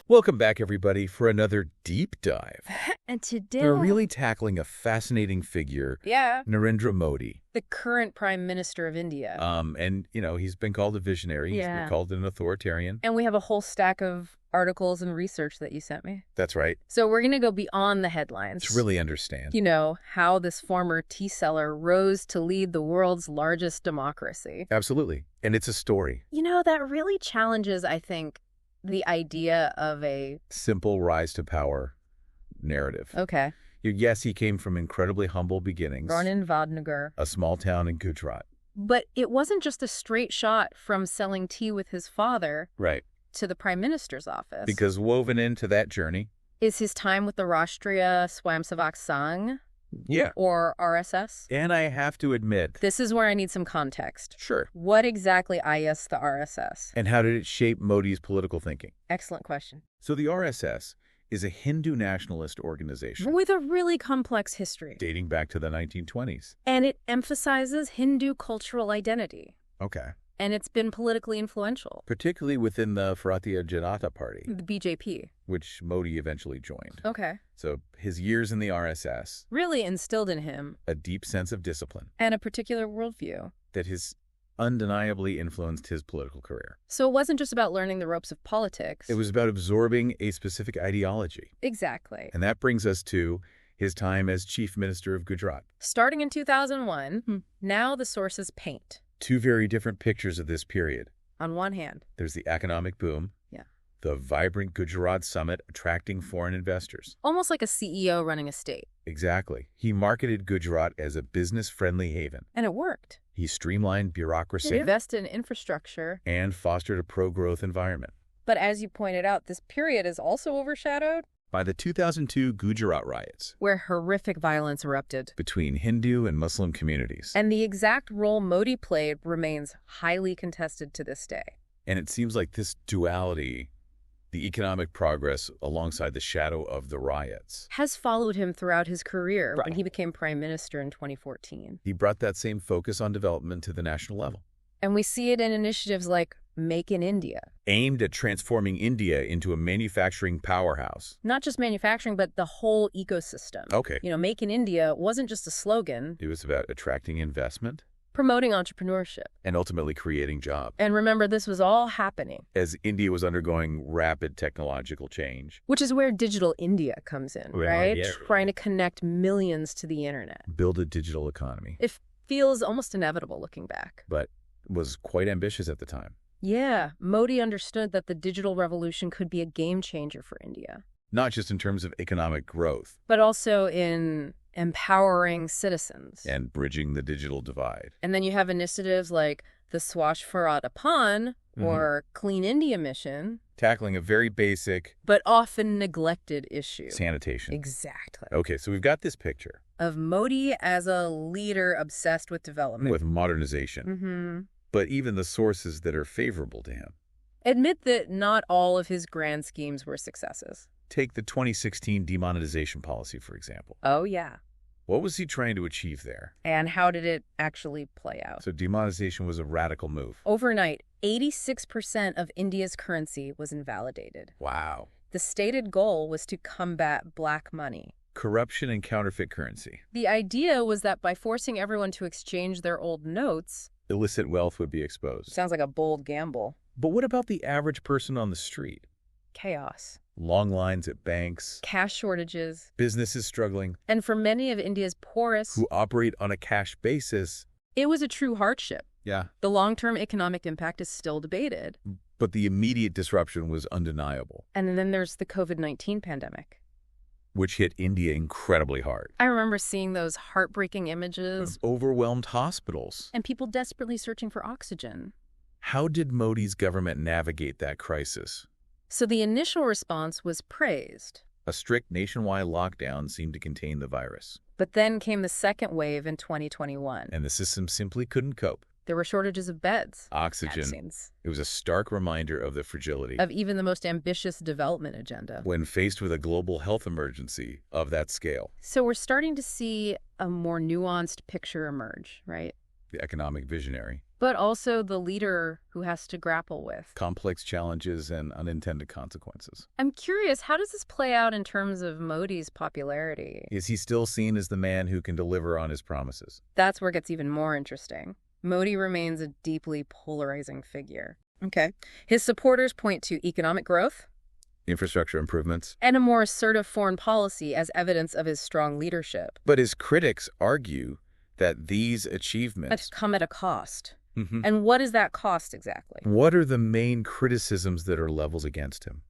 Welcome back, everybody, for another deep dive. And today We're really tackling a fascinating figure, Narendra Modi. the current Prime Minister of India. He's been called a visionary. He's been called an authoritarian. And we have a whole stack of articles and research that you sent me. That's right. So we're going to go beyond the headlines. To really understand. How this former tea seller rose to lead the world's largest democracy. Absolutely. And it's a story. That really challenges, I think, the idea of a simple rise to power narrative. Okay. Yes, he came from incredibly humble beginnings. Born in Vadnagar. A small town in Gujarat. But it wasn't just a straight shot from selling tea with his father Right. to the prime minister's office. Because woven into that journey is his time with the Rashtriya Swayamsevak Sangh. Yeah. Or RSS. And I have to admit, this is where I need some context. Sure. What exactly is the RSS? And how did it shape Modi's political thinking? Excellent question. So the RSS is a Hindu nationalist organization. With a really complex history. Dating back to the 1920s. And it emphasizes Hindu cultural identity. Okay. And it's been politically influential. Particularly within the Bharatiya Janata Party. The BJP. Which Modi eventually joined. Okay. So his years in the RSS really instilled in him a deep sense of discipline. And a particular worldview. That has undeniably influenced his political career. So it wasn't just about learning the ropes of politics. It was about absorbing a specific ideology. Exactly. And that brings us to his time as Chief Minister of Gujarat. Starting in 2001, now the sources paint two very different pictures of this period. On one hand, there's the economic boom. Yeah. The vibrant Gujarat summit attracting foreign investors. Almost like a CEO running a state. Exactly. He marketed Gujarat as a business-friendly haven. And it worked. He streamlined bureaucracy. He invested in infrastructure. And fostered a pro-growth environment. But as you pointed out, this period is also overshadowed by the 2002 Gujarat riots, where horrific violence erupted between Hindu and Muslim communities. And the exact role Modi played remains highly contested to this day. And it seems like this duality, the economic progress alongside the shadow of the riots, has followed him throughout his career when he became prime minister in 2014. He brought that same focus on development to the national level. And we see it in initiatives like Make in India. Aimed at transforming India into a manufacturing powerhouse. Not just manufacturing, but the whole ecosystem. Okay. Make in India wasn't just a slogan. It was about attracting investment. Promoting entrepreneurship. And ultimately creating jobs. And remember, this was all happening as India was undergoing rapid technological change. Which is where Digital India comes in, right? Yeah. Trying to connect millions to the internet. Build a digital economy. It feels almost inevitable looking back. But was quite ambitious at the time. Yeah, Modi understood that the digital revolution could be a game changer for India. Not just in terms of economic growth. But also in empowering citizens. And bridging the digital divide. And then you have initiatives like the Swachh Bharat Abhiyan or Clean India Mission. Tackling a very basic but often neglected issue. Sanitation. Exactly. Okay, so we've got this picture. Of Modi as a leader obsessed with development. With modernization. But even the sources that are favorable to him admit that not all of his grand schemes were successes. Take the 2016 demonetization policy, for example. Oh, yeah. What was he trying to achieve there? And how did it actually play out? So demonetization was a radical move. Overnight, 86% of India's currency was invalidated. Wow. The stated goal was to combat black money. Corruption and counterfeit currency. The idea was that by forcing everyone to exchange their old notes, illicit wealth would be exposed. Sounds like a bold gamble. But what about the average person on the street? Chaos. Long lines at banks. Cash shortages. Businesses struggling. And for many of India's poorest, who operate on a cash basis, it was a true hardship. Yeah. The long-term economic impact is still debated. But the immediate disruption was undeniable. And then there's the COVID-19 pandemic, which hit India incredibly hard. I remember seeing those heartbreaking images of overwhelmed hospitals. And people desperately searching for oxygen. How did Modi's government navigate that crisis? So the initial response was praised. A strict nationwide lockdown seemed to contain the virus. But then came the second wave in 2021. And the system simply couldn't cope. There were shortages of beds. Oxygen. Vaccines. It was a stark reminder of the fragility of even the most ambitious development agenda when faced with a global health emergency of that scale. So we're starting to see a more nuanced picture emerge, right? The economic visionary. but also the leader who has to grapple with complex challenges and unintended consequences. I'm curious, how does this play out in terms of Modi's popularity? Is he still seen as the man who can deliver on his promises? That's where it gets even more interesting. Modi remains a deeply polarizing figure. Okay. His supporters point to economic growth, Infrastructure improvements. and a more assertive foreign policy as evidence of his strong leadership. But his critics argue that these achievements But come at a cost. And what is that cost exactly? What are the main criticisms that are leveled against him?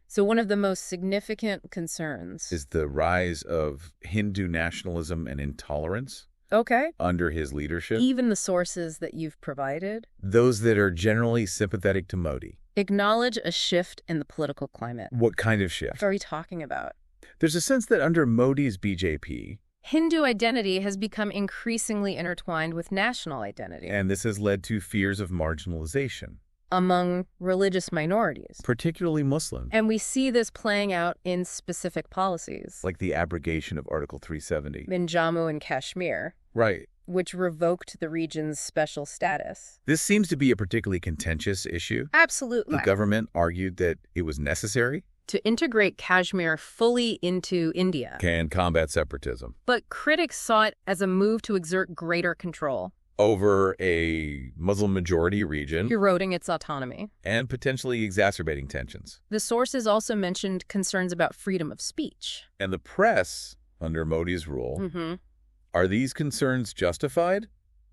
So one of the most significant concerns Is the rise of Hindu nationalism and intolerance okay. under his leadership. Even the sources that you've provided Those that are generally sympathetic to Modi. acknowledge a shift in the political climate. What kind of shift? What are we talking about? There's a sense that under Modi's BJP, Hindu identity has become increasingly intertwined with national identity and this has led to fears of marginalization, among religious minorities. particularly Muslims, And we see this playing out in specific policies, like the abrogation of Article 370. in Jammu and Kashmir, Right. which revoked the region's special status. This seems to be a particularly contentious issue. Absolutely. The government argued that it was necessary To integrate Kashmir fully into India. can combat separatism But critics saw it as a move to exert greater control, over a Muslim-majority region eroding its autonomy. and potentially exacerbating tensions. The sources also mentioned concerns about freedom of speech. And the press, under Modi's rule, are these concerns justified?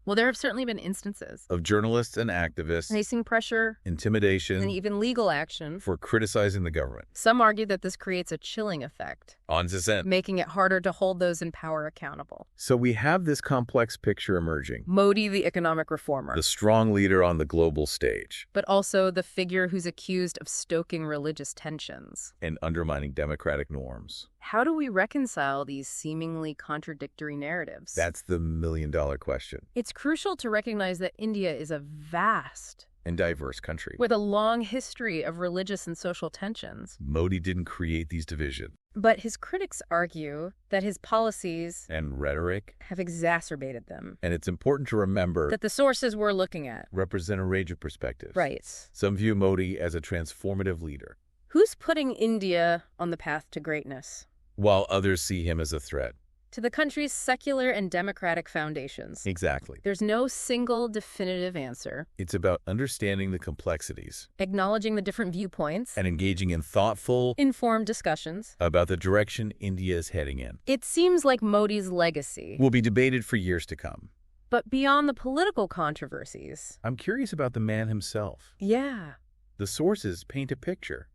Well, there have certainly been instances Of journalists and activists, facing pressure intimidation, and even legal action. for criticizing the government. Some argue that this creates a chilling effect, On dissent. making it harder to hold those in power accountable. So we have this complex picture emerging. Modi, the economic reformer, The strong leader on the global stage but also the figure who's accused of stoking religious tensions. and undermining democratic norms. How do we reconcile these seemingly contradictory narratives? That's the million-dollar question. It's crucial to recognize that India is a vast, And diverse country. with a long history of religious and social tensions. Modi didn't create these divisions. But his critics argue that his policies And rhetoric. have exacerbated them, And it's important to remember that the sources we're looking at. represent a range of perspectives. Right. Some view Modi as a transformative leader, Who's putting India on the path to greatness? while others see him as a threat. To the country's secular and democratic foundations. Exactly. There's no single definitive answer. It's about understanding the complexities Acknowledging the different viewpoints, and engaging in thoughtful informed discussions. about the direction India is heading in. It seems like Modi's legacy. Will be debated for years to come. But beyond the political controversies. I'm curious about the man himself. Yeah. The sources paint a picture,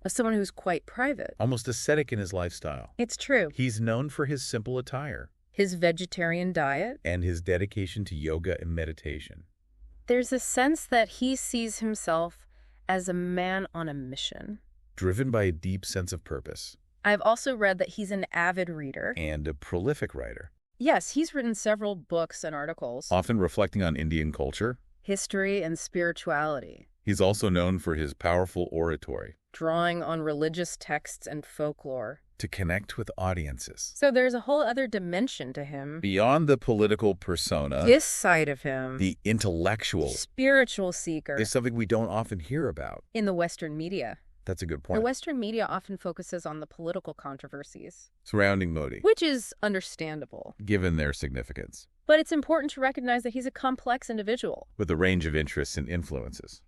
Of someone who's quite private. almost ascetic in his lifestyle. It's true. He's known for his simple attire His vegetarian diet. and his dedication to yoga and meditation. There's a sense that he sees himself as a man on a mission. Driven by a deep sense of purpose I've also read that he's an avid reader. and a prolific writer, Yes, he's written several books and articles. often reflecting on Indian culture. History and spirituality. He's also known for his powerful oratory Drawing on religious texts and folklore. to connect with audiences. So there's a whole other dimension to him. Beyond the political persona, This side of him. the intellectual Spiritual seeker. is something we don't often hear about. In the Western media. That's a good The point. Western media often focuses on the political controversies, Surrounding Modi, which is understandable. given their significance, But it's important to recognize that he's a complex individual. with a range of interests and influences.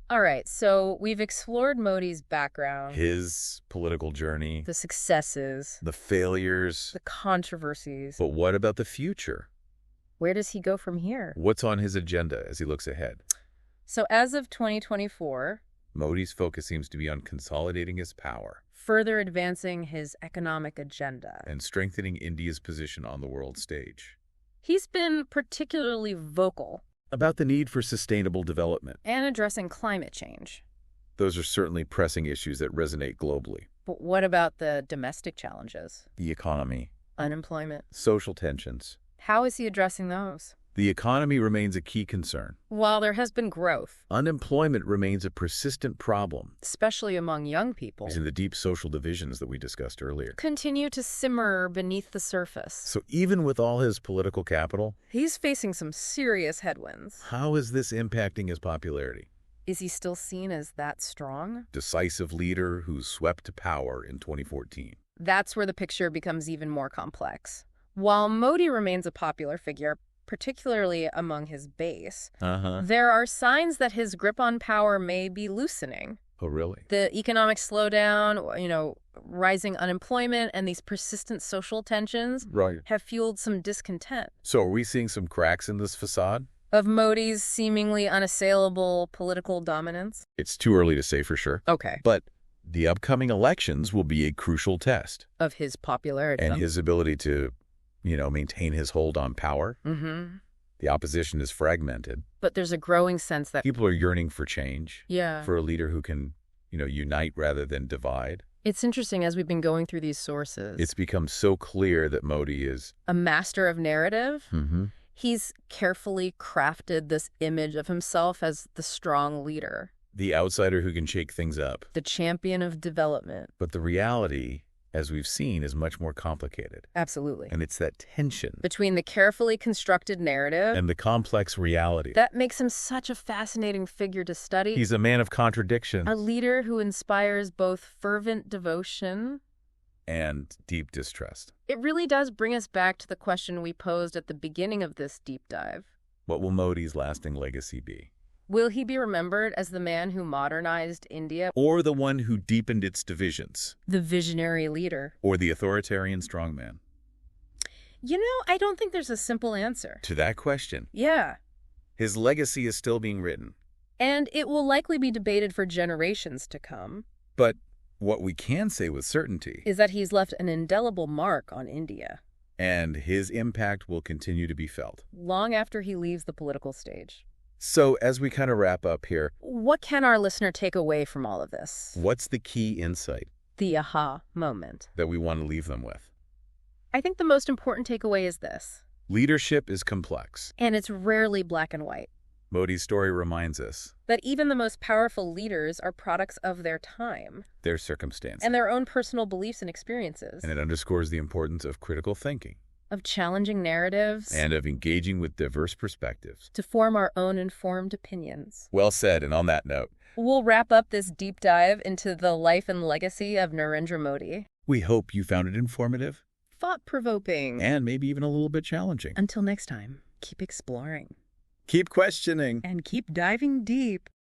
All right, so we've explored Modi's background, His political journey, the successes, the failures. the controversies. But what about the future? Where does he go from here? What's on his agenda as he looks ahead? So as of 2024, Modi's focus seems to be on consolidating his power further advancing his economic agenda. and strengthening India's position on the world stage. He's been particularly vocal About the need for sustainable development. and addressing climate change. Those are certainly pressing issues that resonate globally. But what about the domestic challenges? The economy, Unemployment. social tensions. How is he addressing those? The economy remains a key concern. While there has been growth, Unemployment remains a persistent problem, especially among young people, in the deep social divisions that we discussed earlier. continue to simmer beneath the surface. So even with all his political capital, He's facing some serious headwinds. how is this impacting his popularity? Is he still seen as that strong? Decisive leader who swept to power in 2014. That's where the picture becomes even more complex. While Modi remains a popular figure, particularly among his base, there are signs that his grip on power may be loosening. Oh, really? The economic slowdown, rising unemployment, and these persistent social tensions have fueled some discontent So are we seeing some cracks in this facade? of Modi's seemingly unassailable political dominance. It's too early to say for sure. Okay. But the upcoming elections will be a crucial test. Of his popularity. And his ability to, maintain his hold on power. Mm-hmm. The opposition is fragmented. But there's a growing sense that, People are yearning for change, yeah, for a leader who can, unite rather than divide. it's interesting as we've been going through these sources. It's become so clear that Modi is a master of narrative. mm-hmm. He's carefully crafted this image of himself as the strong leader, the outsider who can shake things up. the champion of development. But the reality, as we've seen, is much more complicated. Absolutely. And it's that tension Between the carefully constructed narrative and the complex reality. that makes him such a fascinating figure to study. He's a man of contradiction a leader who inspires both fervent devotion. and deep distrust. It really does bring us back to the question we posed at the beginning of this deep dive. What will Modi's lasting legacy be? Will he be remembered as the man who modernized India, Or the one who deepened its divisions? the visionary leader? Or the authoritarian strongman? I don't think there's a simple answer. To that question, Yeah. his legacy is still being written. And it will likely be debated for generations to come. But what we can say with certainty, Is that he's left an indelible mark on India, and his impact will continue to be felt. long after he leaves the political stage. So as we kind of wrap up here, What can our listener take away from all of this? what's the key insight The aha moment. that we want to leave them with? I think the most important takeaway is this, Leadership is complex. and it's rarely black and white. Modi's story reminds us, That even the most powerful leaders are products of their time their circumstances. and their own personal beliefs and experiences, And it underscores the importance of critical thinking of challenging narratives and of engaging with diverse perspectives. to form our own informed opinions. Well said, and on that note, We'll wrap up this deep dive into the life and legacy of Narendra Modi. we hope you found it informative Thought-provoking. and maybe even a little bit challenging. Until next time, keep exploring Keep questioning. and keep diving deep.